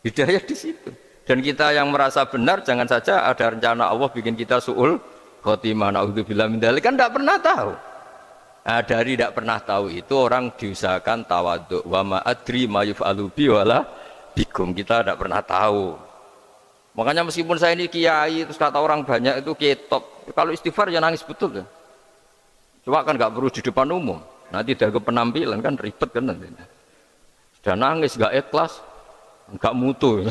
A: Hidayah di situ. Dan kita yang merasa benar jangan saja ada rencana Allah bikin kita su'ul khotimah, naudzubillah min dzalik, kan tidak pernah tahu. Nah, dari tidak pernah tahu itu orang diusahakan tawadhu. Wa ma adri ma yuf'alu bi wala bikum, kita tidak pernah tahu. Makanya meskipun saya ini kiai terus kata orang banyak itu ketop, kalau istighfar ya nangis betul ya. Cuma kan nggak perlu di depan umum. Nanti dah ke penampilan kan ribet kan nanti. Sudah nangis, gak ikhlas, gak mutu.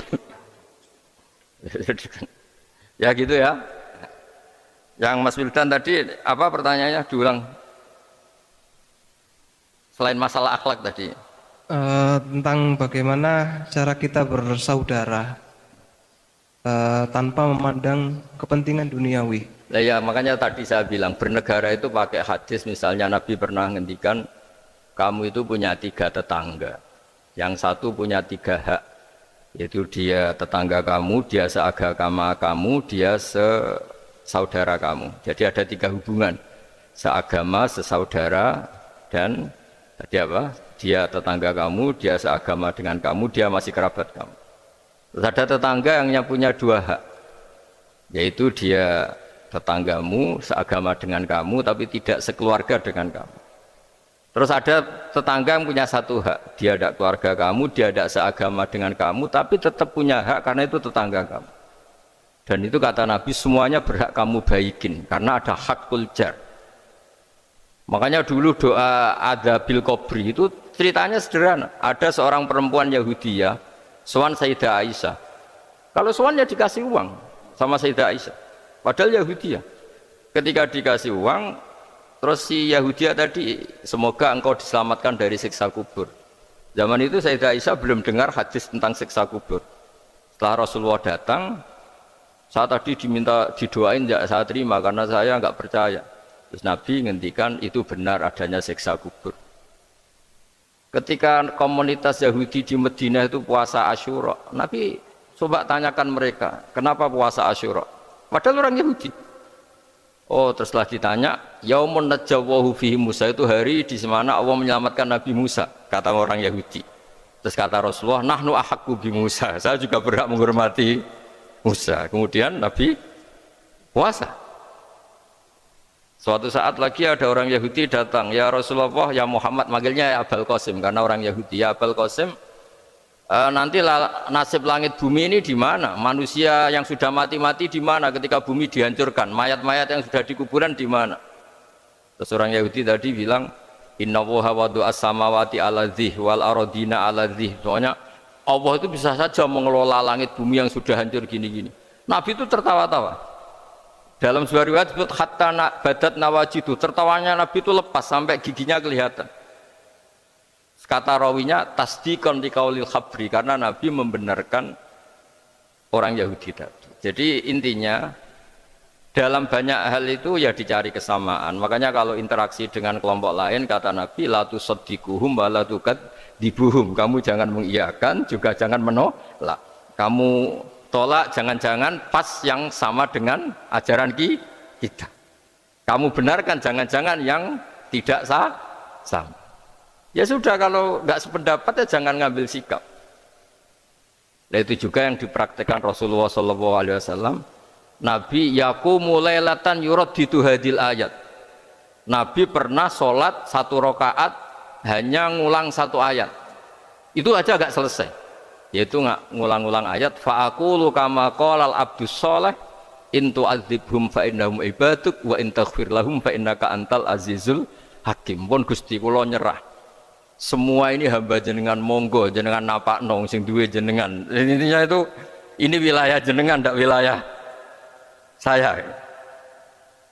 A: Ya gitu ya. Yang Mas Wildan tadi apa pertanyaannya diulang? Selain masalah akhlak tadi.
D: Tentang bagaimana cara kita bersaudara tanpa memandang kepentingan duniawi.
A: Nah ya makanya tadi saya bilang bernegara itu pakai hadis, misalnya Nabi pernah ngendikan kamu itu punya 3 tetangga, yang satu punya 3 hak, yaitu dia tetangga kamu, dia seagama kamu, dia sesaudara kamu. Jadi ada 3 hubungan, seagama, sesaudara, dan tadi apa? Dia tetangga kamu, dia seagama dengan kamu, dia masih kerabat kamu. Terus ada tetangga yang punya 2 hak, yaitu dia tetanggamu seagama dengan kamu tapi tidak sekeluarga dengan kamu. Terus ada tetangga yang punya 1 hak, dia tidak keluarga kamu, dia tidak seagama dengan kamu tapi tetap punya hak karena itu tetangga kamu. Dan itu kata Nabi semuanya berhak kamu baikin karena ada hakul jar. Makanya dulu doa ada bil kubri itu ceritanya sederhana. Ada seorang perempuan Yahudi ya, sowan Sayyidah Aisyah. Kalau sowan ya dikasih uang sama Sayyidah Aisyah. Padahal Yahudi ya, ketika dikasih uang, terus si Yahudi tadi, semoga engkau diselamatkan dari siksa kubur. Zaman itu Sayyidah Aisyah belum dengar hadis tentang siksa kubur. Setelah Rasulullah datang, saya tadi diminta didoain, ya saya terima karena saya nggak percaya. Terus Nabi ngendikan itu benar adanya siksa kubur. Ketika komunitas Yahudi di Madinah itu puasa Asyura, Nabi coba tanyakan mereka, kenapa puasa Asyura? Padahal orang Yahudi. Oh, terus setelah ditanya, yaumun najjawahu fihi Musa, itu hari di mana Allah menyelamatkan Nabi Musa, kata orang Yahudi. Terus kata Rasulullah, nahnu ahaqqu bi Musa, saya juga berhak menghormati Musa. Kemudian Nabi puasa. Suatu saat lagi ada orang Yahudi datang, ya Rasulullah, ya Muhammad, manggilnya ya Abul Qasim karena orang Yahudi, ya Abul Qasim, nanti nasib langit bumi ini di mana? Manusia yang sudah mati-mati di mana ketika bumi dihancurkan? Mayat-mayat yang sudah di kuburan di mana? Terus orang Yahudi tadi bilang, Inna woha wadu as-samawati ala dzih wal arodina ala dzih. Soalnya Allah itu bisa saja mengelola langit bumi yang sudah hancur gini-gini. Nabi itu tertawa-tawa. Dalam sebuah riwayat disebut hatta badat nawajidu. Tertawanya Nabi itu lepas sampai giginya kelihatan. Kata rawinya tasdikon liqaulil khabri, karena Nabi membenarkan orang Yahudi tadi. Jadi intinya dalam banyak hal itu ya dicari kesamaan. Makanya kalau interaksi dengan kelompok lain kata Nabi la tusaddiquhum wa la tukadibuhum. Kamu jangan mengiyakan juga jangan menolak. Kamu tolak jangan-jangan pas yang sama dengan ajaran kita. Kamu benarkan jangan-jangan yang tidak sama. Ya sudah, kalau nggak sependapat ya jangan ngambil sikap. Nah, itu juga yang dipraktekkan Rasulullah SAW. Nabi yaqumu lailatan yuraddidu hadil ayat. Nabi pernah sholat 1 rakaat hanya ngulang 1 ayat. Itu aja agak selesai. Yaitu ngulang-ngulang ayat. Fa'aqulu kama qalal abdus sholeh in tu'adzibhum fa innahum ibaduk wa in taghfir lahum fa innaka antal azizul hakim. Pun Gusti kula nyerah. Semua ini hamba jenengan, monggo jenengan napakno sing duwe jenengan. Intinya itu ini wilayah jenengan, tidak wilayah saya.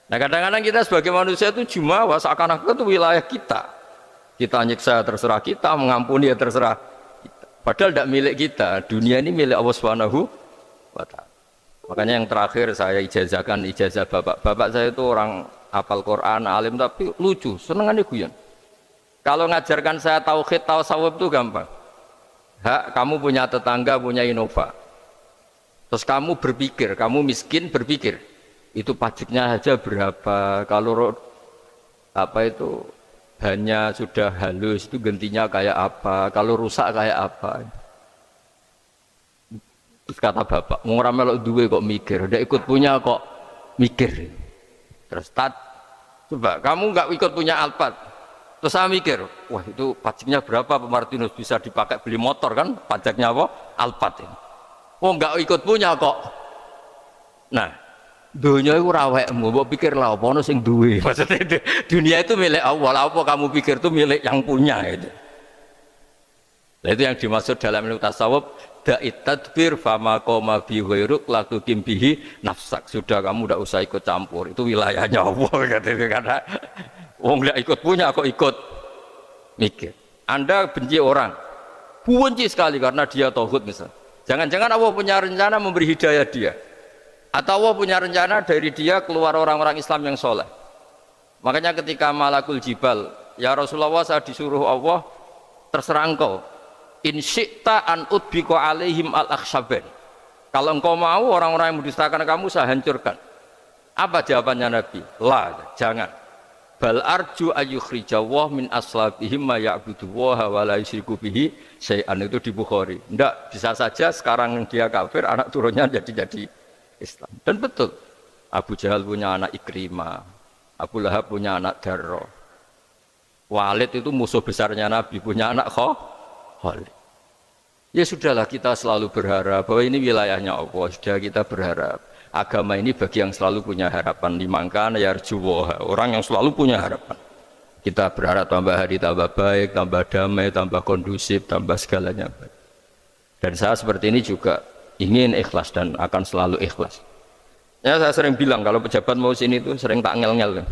A: Nah kadang-kadang kita sebagai manusia itu jumawa seakan-akan itu wilayah kita. Kita nyiksa terserah kita, mengampuni ya terserah kita. Padahal tidak milik kita. Dunia ini milik Allah Subhanahu wa Ta'ala. Makanya yang terakhir saya ijazahkan ijazah bapak. Bapak saya itu orang hafal Quran, alim tapi lucu, senengannya guyon. Kalau ngajarkan saya tauhid, tasawuf itu gampang. Hak, kamu punya tetangga, punya Innova. Terus kamu berpikir, kamu miskin berpikir, itu pajaknya aja berapa? Kalau apa itu hanya sudah halus, itu gantinya kayak apa? Kalau rusak kayak apa? Terus kata bapak, mau melok duwe kok mikir, udah ikut punya kok mikir. Terus coba kamu nggak ikut punya Alphard. Terus saya mikir, wah itu pajaknya berapa Pak Martinus, bisa dipakai beli motor kan, pajaknya apa? Alphard ini. Oh enggak ikut punya kok. Nah, dunia itu rawekmu, mbok pikirlah apa ono sing duwe. Maksudnya dunia itu milik Allah, apa kamu pikir itu milik yang punya itu. Nah, itu yang dimaksud dalam ilmu tasawuf, da'it tadbir fama qoma bi ghairuk la tuqim bihi nafsak. Sudah kamu enggak usah ikut campur, itu wilayahnya Allah katanya, karena wong nggak ikut punya kok ikut mikir. Anda benci orang, benci sekali karena dia tauhid misalnya. Jangan-jangan Allah punya rencana memberi hidayah dia, atau Allah punya rencana dari dia keluar orang-orang Islam yang soleh. Makanya ketika malakul jibal, ya Rasulullah saya disuruh Allah, terserah engkau. In syi'ta an udbiko alaihim al-akhshaban. Kalau engkau mau orang-orang yang mendustakan kamu saya hancurkan. Apa jawabannya Nabi? La, jangan. Bal arju ayyukhrijawah min aslabihim ma ya'budu wa la yusyriku bihi syai'an. Itu di Bukhari. Enggak, bisa saja sekarang dia kafir, anak turunnya jadi Islam. Dan betul, Abu Jahal punya anak Ikrimah, Abu Lahab punya anak Darro, Walid itu musuh besarnya Nabi, punya anak Khalid. Ya sudahlah, kita selalu berharap bahwa ini wilayahnya Allah. Sudah kita berharap. Agama ini bagi yang selalu punya harapan, dimangkan yarjuwoha, orang yang selalu punya harapan. Kita berharap tambah hari tambah baik, tambah damai, tambah kondusif, tambah segalanya baik. Dan saya seperti ini juga ingin ikhlas dan akan selalu ikhlas. Ya saya sering bilang kalau pejabat mau sini itu sering tak ngel-ngel.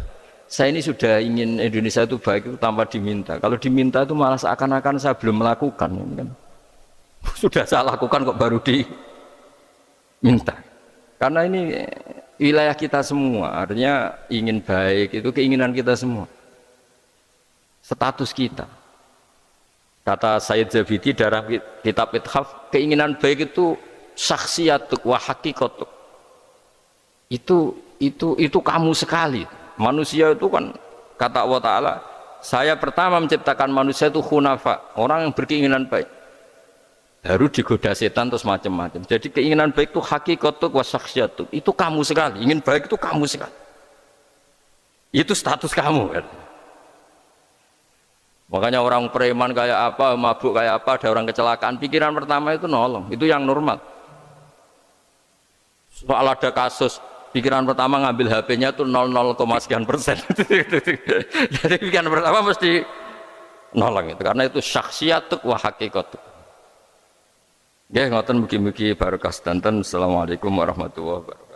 A: Saya ini sudah ingin Indonesia itu baik itu tanpa diminta. Kalau diminta itu malah seakan-akan saya belum melakukan. Sudah saya lakukan kok baru diminta. Karena ini wilayah kita semua, artinya ingin baik itu keinginan kita semua. Status kita. Kata Sayyid Zabidi dalam kitab Ithaf, keinginan baik itu syakhsiyatuk wa hakikatuk. Itu kamu sekali. Manusia itu kan kata Allah Ta'ala, saya pertama menciptakan manusia itu khunafa, orang yang berkeinginan baik. Baru digoda setan terus macam-macam. Jadi keinginan baik itu hakikatuk wa syakhsiyatuk. Itu kamu sekali. Ingin baik itu kamu sekali. Itu status kamu kan. Makanya orang preman kayak apa, mabuk kayak apa, ada orang kecelakaan, pikiran pertama itu nolong, itu yang normal. Soal ada kasus, pikiran pertama ngambil HP-nya itu 00, sekian persen. Jadi pikiran pertama mesti nolong itu, karena itu syakhsiyatuk wa hakikatuk. Ya, ngoten mugi-mugi barokah sedanten. Assalamualaikum warahmatullahi wabarakatuh.